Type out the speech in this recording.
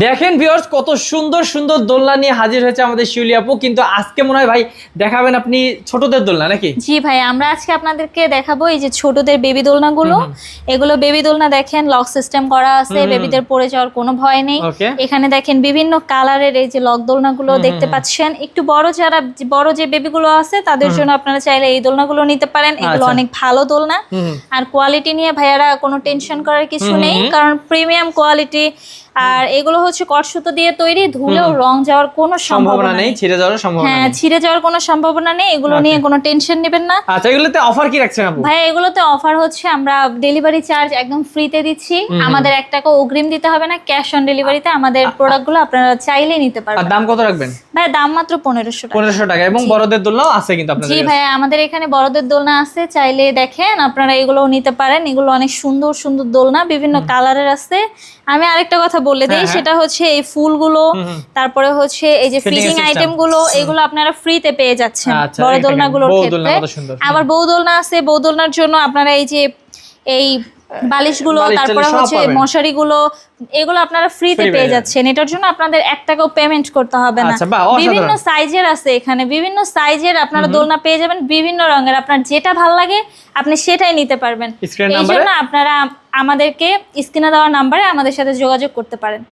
দেখেন ভিউয়ার্স কত সুন্দর সুন্দর দোলনা নিয়ে হাজির হয়েছে আমাদের শিউলি আপু। কিন্তু আজকে মনে হয় ভাই দেখাবেন আপনি ছোটদের দোলনা নাকি? জি ভাই, আমরা আজকে আপনাদেরকে দেখাবো এই যে ছোটদের বেবি দোলনাগুলো। এগুলো বেবি দোলনা, দেখেন লক সিস্টেম করা আছে, বেবিদের পড়ে যাওয়ার কোনো ভয় নেই। এখানে দেখেন বিভিন্ন কালারের এই যে লক দোলনাগুলো দেখতে পাচ্ছেন। একটু বড় যে বেবিগুলো আছে তাদের জন্য আপনারা চাইলে এই দোলনাগুলো নিতে পারেন। এগুলো অনেক ভালো দোলনা, আর কোয়ালিটি নিয়ে ভাইয়ারা কোনো টেনশন করার কিছু নেই, কারণ প্রিমিয়াম কোয়ালিটি। আর এগুলো হচ্ছে কটসুতো দিয়ে তৈরি, ধুলেও রং যাওয়ার কোনো সম্ভাবনা নেই, ছিঁড়ে যাওয়ার সম্ভাবনা নেই। হ্যাঁ, ছিঁড়ে যাওয়ার কোনো সম্ভাবনা নেই, এগুলো নিয়ে কোনো টেনশন নেবেন না। আচ্ছা, এগুলোতে অফার কি রাখছেন আপু? ভাই এগুলোতে অফার হচ্ছে আমরা ডেলিভারি চার্জ একদম ফ্রিতে দিচ্ছি। আমাদের 1 টাকা অগ্রিম দিতে হবে না, ক্যাশ অন ডেলিভারিতে আমাদের প্রোডাক্টগুলো আপনারা চাইলেই নিতে পারবেন। আর দাম কত রাখবেন? ভাই দাম মাত্র 1500 টাকা। 1500 টাকা। এবং বড়দের দোলনাও আছে কিন্তু আপনাদের? জি ভাই, আমাদের এখানে বড়দের দোলনা আছে, চাইলে দেখেন আপনারা এগুলোও নিতে পারেন। এগুলো অনেক সুন্দর সুন্দর দোলনা, বিভিন্ন কালারের আছে। আমি আরেকটা কথা বলে দেই, সেটা হচ্ছে এই ফুলগুলো, তারপরে হচ্ছে এই যে ফিটিং আইটেম গুলো, এগুলো আপনারা ফ্রিতে পেয়ে যাচ্ছেন বড় দোলনাগুলোর ক্ষেত্রে। আবার বউ দোলনা আছে, বউ দোলনার জন্য আপনারা এই যে এই বালিশগুলো, তারপরে হচ্ছে মশারিগুলো, এগুলো আপনারা ফ্রিতে পেয়ে যাচ্ছেন। এটার জন্য আপনাদের 1 টাকাও পেমেন্ট করতে হবে না। বিভিন্ন সাইজের আছে এখানে, বিভিন্ন সাইজের আপনারা দোলনা পেয়ে যাবেন, বিভিন্ন রঙের। আপনার যেটা ভালো লাগে আপনি সেটাই নিতে পারবেন। এই জন্য আপনারা আমাদেরকে স্ক্রিনে দেওয়া নাম্বারে আমাদের সাথে যোগাযোগ করতে পারেন।